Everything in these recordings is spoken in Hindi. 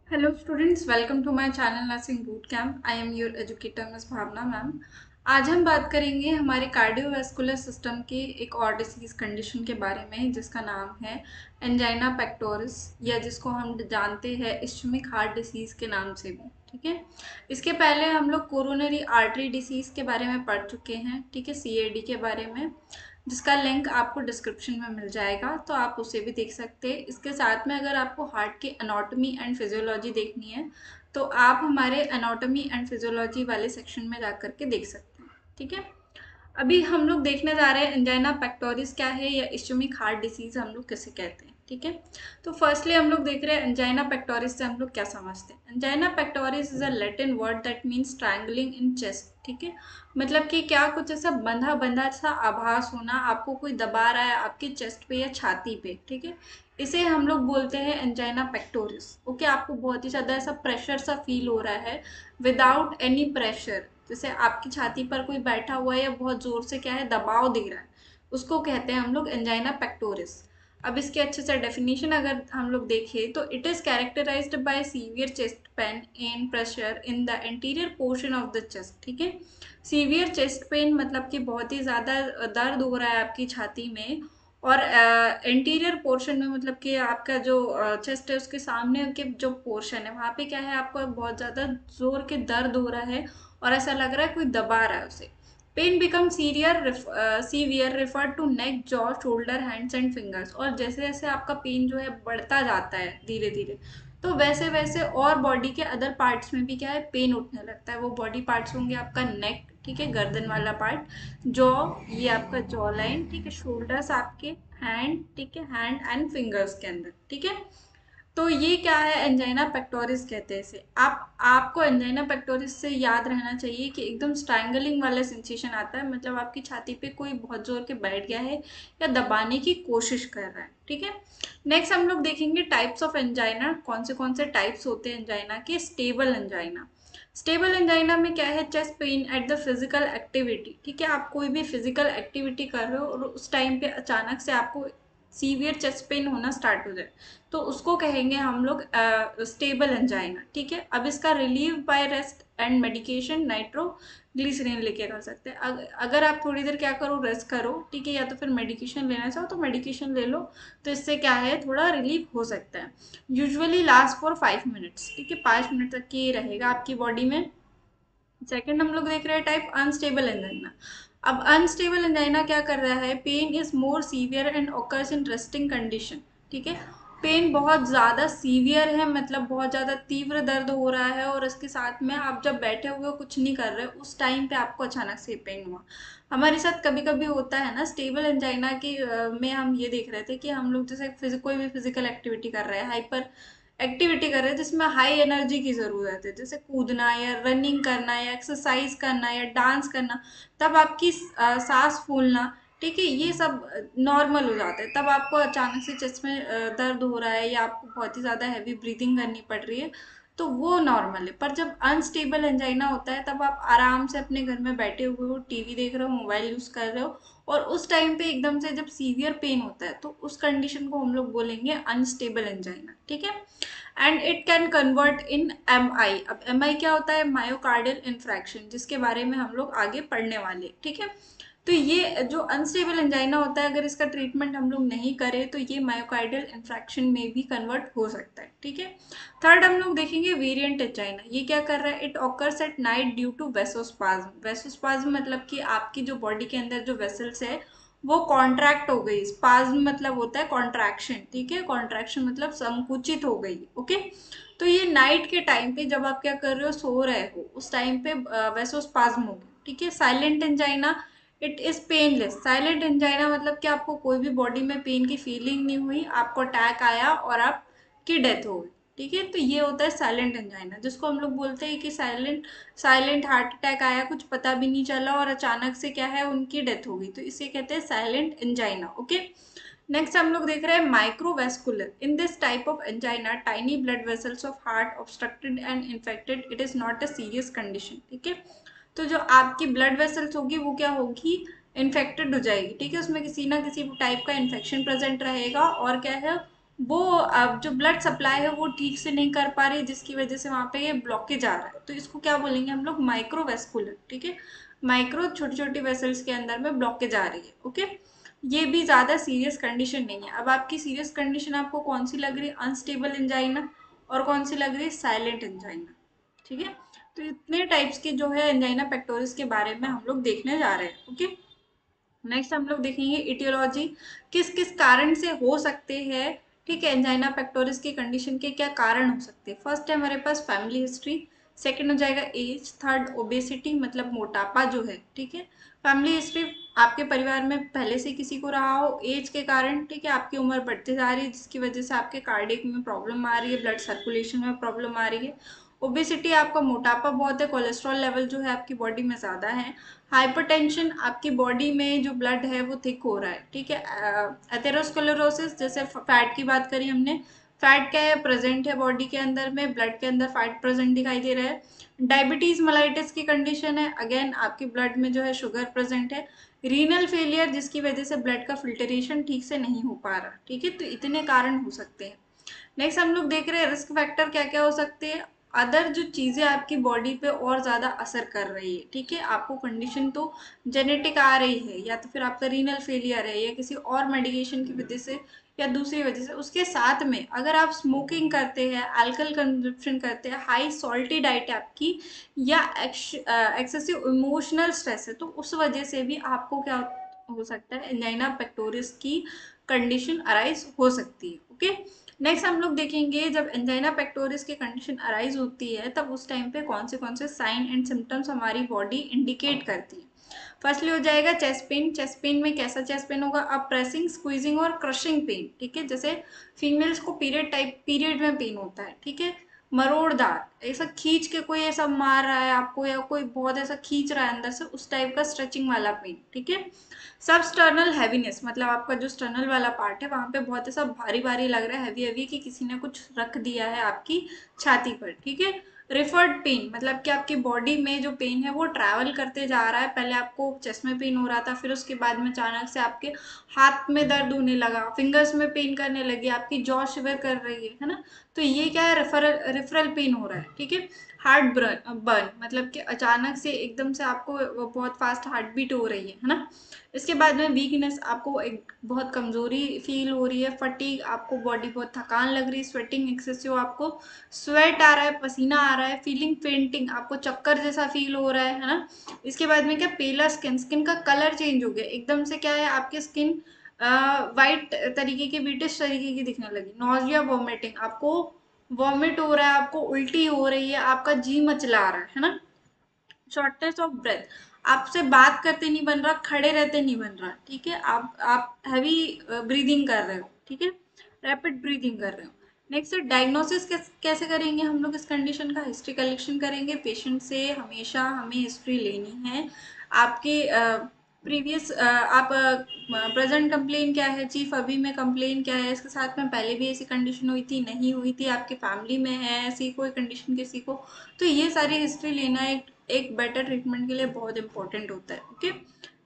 Hello students, welcome to my channel Nursing Bootcamp. I am your educator Ms. Bhavna ma'am. आज हम बात करेंगे हमारे कार्डियोवैस्कुलर सिस्टम के एक और डिसीज कंडीशन के बारे में जिसका नाम है एंजाइना पेक्टोरिस या जिसको हम जानते हैं इस्चमिक हार्ट डिसीज के नाम से भी। ठीक है, इसके पहले हम लोग कोरोनरी आर्टरी डिसीज के बारे में पढ़ चुके हैं। ठीक है, सीएडी के बारे में, जिसका लिंक आपको डिस्क्रिप्शन में मिल जाएगा, तो आप उसे भी देख सकते हैं। इसके साथ में अगर आपको हार्ट की एनाटॉमी एंड फिजियोलॉजी देखनी है तो आप हमारे एनाटॉमी एंड फिजियोलॉजी वाले सेक्शन में जा करके देख सकते हैं। ठीक है, अभी हम लोग देखने जा रहे हैं एंजाइना पेक्टोरिस क्या है या इस्चमिक हार्ट डिसीज हम लोग किसे कहते हैं। ठीक है, तो फर्स्टली हम लोग देख रहे हैं एंजाइना पेक्टोरिस से हम लोग क्या समझते हैं। Angina pectoris is a Latin word that means strangling in chest. ठीक है, मतलब कि क्या कुछ ऐसा बंधा बंधा सा आभास होना, आपको कोई दबा रहा है आपके चेस्ट पे या छाती पे। ठीक है, इसे हम लोग बोलते हैं एंजाइना पेक्टोरिस। ओके, आपको बहुत ही ज़्यादा ऐसा प्रेशर सा फील हो रहा है विदाउट एनी प्रेशर, जैसे आपकी छाती पर कोई बैठा हुआ है या बहुत जोर से क्या है दबाव दे रहा है, उसको कहते हैं हम लोग एंजाइना पेक्टोरिस। अब इसके अच्छे से डेफिनेशन अगर हम लोग देखें तो it is characterised by severe chest pain and pressure in the anterior portion of the chest. ठीक है, सीवियर चेस्ट पेन मतलब कि बहुत ही ज़्यादा दर्द हो रहा है आपकी छाती में, और एंटीरियर पोर्शन में मतलब कि आपका जो चेस्ट है उसके सामने के जो पोर्शन है वहाँ पे क्या है, आपको बहुत ज़्यादा जोर के दर्द हो रहा है और ऐसा लग रहा है कोई दबा रहा है उसे। Pain become severe refer to neck, jaw, shoulder, hands and fingers. और जैसे जैसे आपका पेन जो है बढ़ता जाता है धीरे धीरे, तो वैसे वैसे और बॉडी के अदर पार्ट्स में भी क्या है पेन उठने लगता है। वो बॉडी पार्ट्स होंगे आपका नेक, ठीक है, गर्दन वाला पार्ट, जॉ, ये आपका जॉ लाइन, ठीक है, शोल्डर्स आपके, हैंड, ठीक है, हैंड एंड फिंगर्स के अंदर। ठीक है, तो ये क्या है, एंजाइना पेक्टोरिस कहते हैं इसे। आपको एंजाइना पेक्टोरिस से याद रहना चाहिए कि एकदम स्ट्रैंगलिंग वाला सेंसेशन आता है, मतलब आपकी छाती पे कोई बहुत जोर के बैठ गया है या दबाने की कोशिश कर रहा है। ठीक है, नेक्स्ट हम लोग देखेंगे टाइप्स ऑफ एंजाइना, कौन से टाइप्स होते हैं एंजाइना के। स्टेबल एंजाइना, स्टेबल एंजाइना में क्या है, chest pain at the physical activity. ठीक है, आप कोई भी फिजिकल एक्टिविटी कर रहे हो और उस टाइम पे अचानक से आपको सीवियर चेस्ट पेन होना स्टार्ट हो जाए तो उसको कहेंगे हम लोग स्टेबल एंजाइना। ठीक है, अब इसका relieve by rest and medication nitroglycerine लेके कर सकते हैं। अगर आप थोड़ी देर क्या करो, रेस्ट करो, ठीक है, या तो फिर मेडिकेशन लेना चाहो तो मेडिकेशन ले लो, तो इससे क्या है थोड़ा रिलीफ हो सकता है। Usually last for 5 minutes. ठीक है, 5 मिनट तक ये रहेगा आपकी बॉडी में। सेकंड हम लोग देख रहे हैं टाइप अनस्टेबल एंजाइना। अब अनस्टेबल एंजाइना क्या कर रहा है, pain is more severe and occurs in resting condition. ठीक है, पेन बहुत ज़्यादा सीवियर है, मतलब बहुत ज़्यादा तीव्र दर्द हो रहा है और इसके साथ में आप जब बैठे हुए कुछ नहीं कर रहे उस टाइम पे आपको अचानक से पेन हुआ। हमारे साथ कभी कभी होता है ना स्टेबल एंजाइना के में हम ये देख रहे थे कि हम लोग जैसे कोई भी फिजिकल एक्टिविटी कर रहे हैं, हाइपर एक्टिविटी कर रहे हैं जिसमें हाई एनर्जी की ज़रूरत है, जैसे कूदना या रनिंग करना या एक्सरसाइज करना या डांस करना, तब आपकी सांस फूलना, ठीक है, ये सब नॉर्मल हो जाता है। तब आपको अचानक से चेस्ट में दर्द हो रहा है या आपको बहुत ही ज़्यादा हैवी ब्रीदिंग करनी पड़ रही है, तो वो नॉर्मल है। पर जब अनस्टेबल एंजाइना होता है तब आप आराम से अपने घर में बैठे हुए हो, टीवी देख रहे हो, मोबाइल यूज़ कर रहे हो, और उस टाइम पे एकदम से जब सीवियर पेन होता है तो उस कंडीशन को हम लोग बोलेंगे अनस्टेबल एंजाइना। ठीक है, and it can convert in M I. अब एम आई क्या होता है, मायोकार्डियल इन्फ्रैक्शन, जिसके बारे में हम लोग आगे पढ़ने वाले। ठीक है, तो ये जो अनस्टेबल एंजाइना होता है, अगर इसका ट्रीटमेंट हम लोग नहीं करें तो ये मायोकार्डियल इन्फ्रैक्शन में भी कन्वर्ट हो सकता है। ठीक है, थर्ड हम लोग देखेंगे वेरिएंट एंजाइना। ये क्या कर रहा है, it occurs at night due to vasospasm. Vasospasm मतलब कि आपकी जो बॉडी के अंदर जो वेसल्स है वो कॉन्ट्रैक्ट हो गई। स्पाज्म मतलब होता है कॉन्ट्रैक्शन। ठीक है, कॉन्ट्रैक्शन मतलब संकुचित हो गई। ओके, तो ये नाइट के टाइम पे जब आप क्या कर रहे हो, सो रहे हो, उस टाइम पे वेसोस्पाज्म होगी। ठीक है, silent angina, it is painless. Silent angina मतलब कि आपको कोई भी बॉडी में पेन की फीलिंग नहीं हुई, आपको अटैक आया और आपकी डेथ हो गई। ठीक है, तो ये होता है साइलेंट एंजाइना, जिसको हम लोग बोलते हैं कि साइलेंट साइलेंट हार्ट अटैक आया, कुछ पता भी नहीं चला और अचानक से क्या है उनकी डेथ हो गई, तो इसे कहते हैं साइलेंट एंजाइना। ओके, नेक्स्ट हम लोग देख रहे हैं microvascular. In this type of angina tiny blood vessels of heart obstructed and infected, it is not a serious condition. ठीक है, तो जो आपकी ब्लड वेसल्स होगी वो क्या होगी, इन्फेक्टेड हो जाएगी। ठीक है, उसमें किसी ना किसी टाइप का इन्फेक्शन प्रेजेंट रहेगा और क्या है, वो अब जो ब्लड सप्लाई है वो ठीक से नहीं कर पा रही, जिसकी वजह से वहाँ पे ये ब्लॉकेज आ रहा है। तो इसको क्या बोलेंगे हम लोग, माइक्रोवेस्कुलर। ठीक है, माइक्रो छोटी छोटी वेसल्स के अंदर में ब्लॉकेज आ रही है। ओके, ये भी ज़्यादा सीरियस कंडीशन नहीं है। अब आपकी सीरियस कंडीशन आपको कौन सी लग रही है, अनस्टेबल एंजाइना, और कौन सी लग रही है, साइलेंट एंजाइना। ठीक है, तो इतने टाइप्स के जो है एंजाइना पेक्टोरिस के बारे में हम लोग देखने जा रहे हैं। ओके, नेक्स्ट हम लोग देखेंगे इटियोलॉजी, किस किस कारण से हो सकते हैं। ठीक है, एंजाइना पेक्टोरिस की कंडीशन के क्या कारण हो सकते हैं। फर्स्ट है हमारे पास फैमिली हिस्ट्री, सेकंड हो जाएगा एज, थर्ड ओबेसिटी मतलब मोटापा जो है। ठीक है, फैमिली हिस्ट्री, आपके परिवार में पहले से किसी को रहा हो, एज के कारण, ठीक है, आपकी उम्र बढ़ती जा रही है जिसकी वजह से आपके कार्डियक में प्रॉब्लम आ रही है, ब्लड सर्कुलेशन में प्रॉब्लम आ रही है। ओबेसिटी, आपका मोटापा बहुत है, कोलेस्ट्रॉल लेवल जो है आपकी बॉडी में ज़्यादा है। हाइपरटेंशन, आपकी बॉडी में जो ब्लड है वो थिक हो रहा है। ठीक है, एथेरोस्क्लेरोसिस, जैसे फैट की बात करी हमने, फैट क्या है, प्रेजेंट है बॉडी के अंदर में, ब्लड के अंदर फैट प्रेजेंट दिखाई दे रहा है। डायबिटीज मेलाइटिस की कंडीशन है, अगेन आपके ब्लड में जो है शुगर प्रेजेंट है। रीनल फेलियर, जिसकी वजह से ब्लड का फिल्टरेशन ठीक से नहीं हो पा रहा। ठीक है, तो इतने कारण हो सकते हैं। नेक्स्ट हम लोग देख रहे हैं रिस्क फैक्टर क्या क्या हो सकते हैं। अदर जो चीज़ें आपकी बॉडी पे और ज़्यादा असर कर रही है। ठीक है, आपको कंडीशन तो जेनेटिक आ रही है, या तो फिर आपका रीनल फेलियर है, या किसी और मेडिकेशन की वजह से, या दूसरी वजह से। उसके साथ में अगर आप स्मोकिंग करते हैं, अल्कोहल कंजप्शन करते हैं, हाई सॉल्टी डाइट है आपकी, या एक्सेसिव इमोशनल स्ट्रेस है, तो उस वजह से भी आपको क्या हो सकता है, एंजाइना पेक्टोरिस की कंडीशन अराइज हो सकती है। ओके, नेक्स्ट हम लोग देखेंगे जब एंजाइना पेक्टोरिस की कंडीशन अराइज होती है तब उस टाइम पे कौन से साइन एंड सिम्टम्स हमारी बॉडी इंडिकेट करती है। फर्स्टली हो जाएगा चेस्ट पेन। चेस्ट पेन में कैसा चेस्ट पेन होगा, अब प्रेसिंग, स्क्वीजिंग और क्रशिंग पेन। ठीक है, जैसे फीमेल्स को पीरियड में पेन होता है। ठीक है, मरोड़दार, ऐसा खींच के कोई ऐसा मार रहा है आपको, या कोई बहुत ऐसा खींच रहा है अंदर से, उस टाइप का स्ट्रेचिंग वाला पेन। ठीक है, सब स्टर्नल हैवीनेस, मतलब आपका जो स्टर्नल वाला पार्ट है वहां पे बहुत ऐसा भारी भारी लग रहा है, हैवी हैवी, कि किसी ने कुछ रख दिया है आपकी छाती पर। ठीक है, रिफर्ड पेन, मतलब कि आपकी बॉडी में जो पेन है वो ट्रैवल करते जा रहा है। पहले आपको चेस्ट में पेन हो रहा था, फिर उसके बाद में अचानक से आपके हाथ में दर्द होने लगा, फिंगर्स में पेन करने लगी, आपकी जॉ शिवर कर रही है ना। तो ये क्या है, रेफरल पेन हो रहा है। ठीक है, हार्ट बर्न बर्न, मतलब कि अचानक से एकदम से आपको बहुत फास्ट हार्ट बीट हो रही है ना। इसके बाद में वीकनेस, आपको एक बहुत कमजोरी फील हो रही है। फटीग, आपको बॉडी बहुत थकान लग रही है। स्वेटिंग एक्सेसिव, आपको स्वेट आ रहा है, पसीना आ रहा है। फीलिंग फेंटिंग, आपको चक्कर जैसा फील हो रहा है ना। इसके बाद में क्या, पेलर स्किन, स्किन का कलर चेंज हो गया एकदम से, क्या है आपकी स्किन वाइट तरीके की, ब्रिटिश तरीके की दिखने लगी। नॉजिया, वॉमिटिंग, आपको वॉमिट हो रहा है, आपको उल्टी हो रही है, आपका जी मचला रहा है ना। शॉर्टनेस ऑफ ब्रेथ, आपसे बात करते नहीं बन रहा, खड़े रहते नहीं बन रहा। ठीक है, आप हैवी ब्रीदिंग कर रहे हो। ठीक है, रैपिड ब्रीदिंग कर रहे हो। नेक्स्ट डायग्नोसिस कैसे करेंगे हम लोग इस कंडीशन का, हिस्ट्री कलेक्शन करेंगे पेशेंट से। हमेशा हमें हिस्ट्री लेनी है आपके प्रीवियस, आप प्रेजेंट कंप्लेन क्या है, चीफ अभी में कंप्लेन क्या है, इसके साथ में पहले भी ऐसी कंडीशन हुई थी, नहीं हुई थी, आपके फैमिली में है ऐसी कोई कंडीशन किसी को। तो ये सारी हिस्ट्री लेना एक बेटर ट्रीटमेंट के लिए बहुत इंपॉर्टेंट होता है। Okay,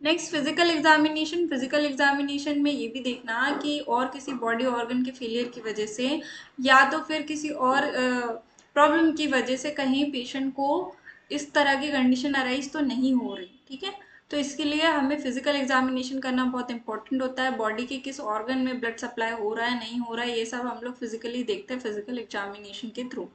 next physical examination. Physical examination में ये भी देखना कि और किसी बॉडी ऑर्गन के फेलियर की वजह से, या तो फिर किसी और प्रॉब्लम की वजह से कहीं पेशेंट को इस तरह की कंडीशन अराइज तो नहीं हो रही। ठीक है, तो इसके लिए हमें फिजिकल एग्जामिनेशन करना बहुत इंपॉर्टेंट होता है। बॉडी के किस ऑर्गन में ब्लड सप्लाई हो रहा है, नहीं हो रहा है, ये सब हम लोग फिजिकली देखते हैं फिजिकल एग्जामिनेशन के थ्रू।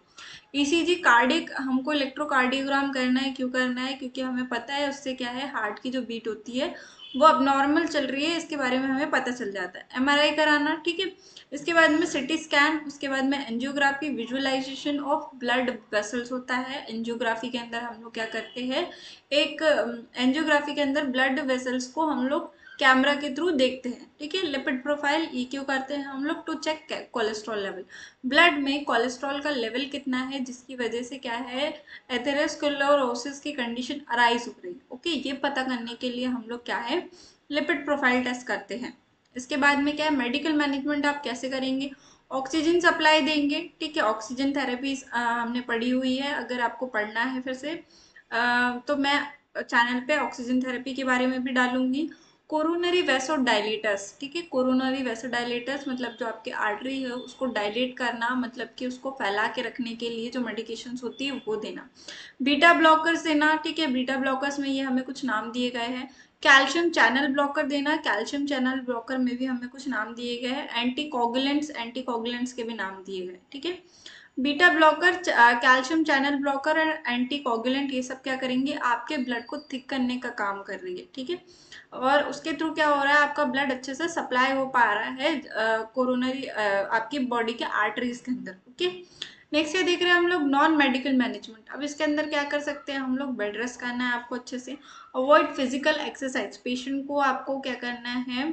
ईसीजी कार्डिक, हमको इलेक्ट्रोकार्डियोग्राम करना है। क्यों करना है, क्योंकि हमें पता है उससे क्या है, हार्ट की जो बीट होती है वो अब नॉर्मल चल रही है, इसके बारे में हमें पता चल जाता है। एमआरआई कराना। ठीक है, इसके बाद में सिटी स्कैन, उसके बाद में angiography, visualisation of blood vessels होता है। एंजियोग्राफी के अंदर हम लोग क्या करते हैं, एक एंजियोग्राफी के अंदर ब्लड वेसल्स को हम लोग कैमरा के थ्रू देखते हैं। ठीक है, लिपिड प्रोफाइल, ई क्यू करते हैं हम लोग to check cholesterol level, blood में कोलेस्ट्रॉल का लेवल कितना है, जिसकी वजह से क्या है, एथेरोस्क्लेरोसिस की कंडीशन अराइज हो रही है। ओके, ये पता करने के लिए हम लोग क्या है, लिपिड प्रोफाइल टेस्ट करते हैं। इसके बाद में क्या है, मेडिकल मैनेजमेंट आप कैसे करेंगे, ऑक्सीजन सप्लाई देंगे। ठीक है, ऑक्सीजन थेरेपीज हमने पढ़ी हुई है, अगर आपको पढ़ना है फिर से तो मैं चैनल पे ऑक्सीजन थेरेपी के बारे में भी डालूंगी। कोरोनरी वैसोडाइलेटर्स, ठीक है। कोरोनरी वैसोडाइलेटर्स मतलब जो आपकी आर्टरी है उसको डायलेट करना, मतलब कि उसको फैला के रखने के लिए जो मेडिकेशंस होती है वो देना। बीटा ब्लॉकर्स देना, ठीक है। बीटा ब्लॉकर्स में ये हमें कुछ नाम दिए गए हैं। कैल्शियम चैनल ब्लॉकर देना, कैल्शियम चैनल ब्लॉकर में भी हमें कुछ नाम दिए गए हैं। एंटीकोगुलेंट्स के भी नाम दिए गए, ठीक है। Beta blocker, calcium channel blocker और एंटीकोगुलेंट, ये सब क्या करेंगे, आपके ब्लड को थिक करने का काम कर रही है, ठीक है। और उसके थ्रू क्या हो रहा है, आपका ब्लड अच्छे से सप्लाई हो पा रहा है कोरोनरी आपकी बॉडी के आर्टरीज के अंदर, ओके। नेक्स्ट ये देख रहे हैं हम लोग नॉन मेडिकल मैनेजमेंट। अब इसके अंदर क्या कर सकते हैं हम लोग, बेड रेस्ट करना है आपको अच्छे से। अवॉइड फिजिकल एक्सरसाइज, पेशेंट को आपको क्या करना है,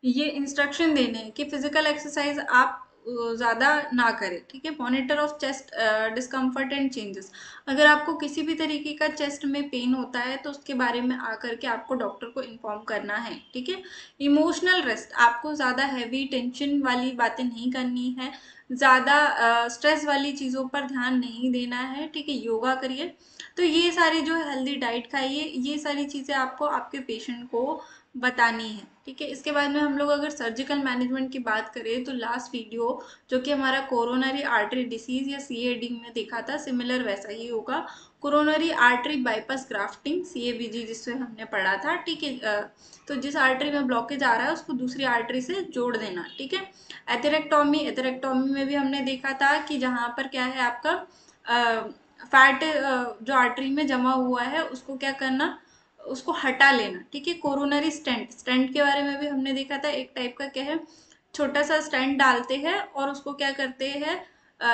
ये इंस्ट्रक्शन देने हैं कि फिजिकल एक्सरसाइज आप ज़्यादा ना करें, ठीक है। Monitor of chest discomfort and changes, अगर आपको किसी भी तरीके का चेस्ट में पेन होता है तो उसके बारे में आकर के आपको डॉक्टर को इन्फॉर्म करना है, ठीक है। इमोशनल रेस्ट, आपको ज़्यादा हैवी टेंशन वाली बातें नहीं करनी है, ज़्यादा स्ट्रेस वाली चीज़ों पर ध्यान नहीं देना है, ठीक है। योगा करिए। तो ये सारी जो हेल्दी डाइट खाइए, ये सारी चीज़ें आपको आपके पेशेंट को बतानी है, ठीक है। इसके बाद में हम लोग अगर सर्जिकल मैनेजमेंट की बात करें तो लास्ट वीडियो जो कि हमारा कोरोनरी आर्टरी डिसीज या सीएडी में देखा था, सिमिलर वैसा ही होगा। Coronary artery bypass grafting, CABG जिससे हमने पढ़ा था, ठीक है। तो जिस आर्टरी में ब्लॉकेज आ रहा है उसको दूसरी आर्टरी से जोड़ देना, ठीक है। एथेरेक्टोमी में भी हमने देखा था कि जहाँ पर क्या है आपका फैट जो आर्टरी में जमा हुआ है उसको क्या करना, उसको हटा लेना, ठीक है। कोरोनरी स्टेंट के बारे में भी हमने देखा था, एक टाइप का क्या है, छोटा सा स्टेंट डालते हैं और उसको क्या करते हैं,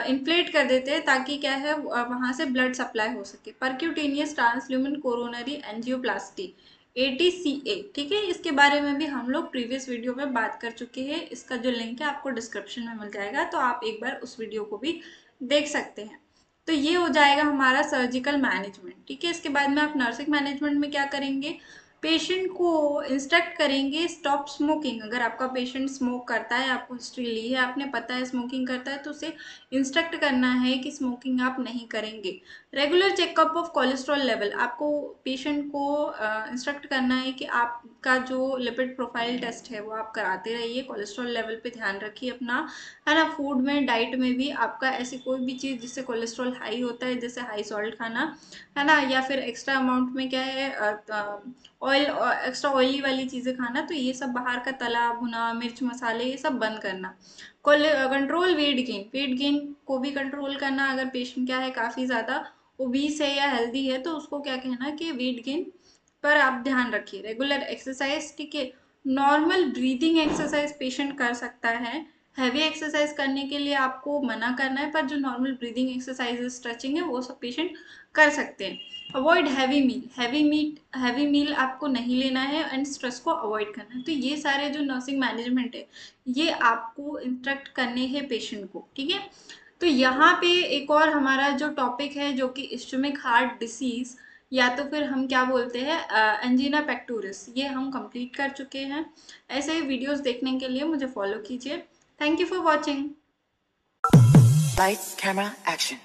इन्फ्लेट कर देते हैं ताकि क्या है वहां से ब्लड सप्लाई हो सके। परक्यूटेनियस ट्रांसल्यूमन कोरोनरी एंजियोप्लास्टी, ATCA, ठीक है। इसके बारे में भी हम लोग प्रीवियस वीडियो में बात कर चुके हैं, इसका जो लिंक है आपको डिस्क्रिप्शन में मिल जाएगा, तो आप एक बार उस वीडियो को भी देख सकते हैं। तो ये हो जाएगा हमारा सर्जिकल मैनेजमेंट, ठीक है। इसके बाद में आप नर्सिंग मैनेजमेंट में क्या करेंगे, पेशेंट को इंस्ट्रक्ट करेंगे स्टॉप स्मोकिंग। अगर आपका पेशेंट स्मोक करता है, आपको हिस्ट्री ली है, आपने पता है स्मोकिंग करता है, तो उसे इंस्ट्रक्ट करना है कि स्मोकिंग आप नहीं करेंगे। Regular checkup of cholesterol level, आपको पेशेंट को इंस्ट्रक्ट करना है कि आपका जो लिपिड प्रोफाइल टेस्ट है वो आप कराते रहिए, कोलेस्ट्रॉल लेवल पे ध्यान रखिए अपना, है ना। फूड में, डाइट में भी आपका ऐसी कोई भी चीज़ जिससे कोलेस्ट्रॉल हाई होता है, जैसे हाई सॉल्ट खाना, है ना, या फिर एक्स्ट्रा अमाउंट में क्या है ऑयल, एक्स्ट्रा ऑयली वाली चीज़ें खाना, तो ये सब बाहर का तला भुना, मिर्च मसाले, ये सब बंद करना। कंट्रोल वेट गेन को भी कंट्रोल करना। अगर पेशेंट क्या है काफ़ी ज़्यादा ओबीस है या हेल्दी है तो उसको क्या कहना कि वेट गेन पर आप ध्यान रखिए। रेगुलर एक्सरसाइज, ठीक है। नॉर्मल ब्रीदिंग एक्सरसाइज पेशेंट कर सकता है, हैवी एक्सरसाइज करने के लिए आपको मना करना है, पर जो नॉर्मल ब्रीदिंग एक्सरसाइज स्ट्रेचिंग है वो सब पेशेंट कर सकते हैं। अवॉइड हैवी मील आपको नहीं लेना है एंड स्ट्रेस को अवॉइड करना है। तो ये सारे जो नर्सिंग मैनेजमेंट है ये आपको इंस्ट्रक्ट करने हैं पेशेंट को, ठीक है। तो यहाँ पे एक और हमारा जो टॉपिक है जो कि इस्चेमिक हार्ट डिसीज, या तो फिर हम क्या बोलते हैं एंजीना पेक्टोरिस, ये हम कंप्लीट कर चुके हैं। ऐसे ही वीडियोस देखने के लिए मुझे फॉलो कीजिए। Thank you for watching. Lights, camera, action.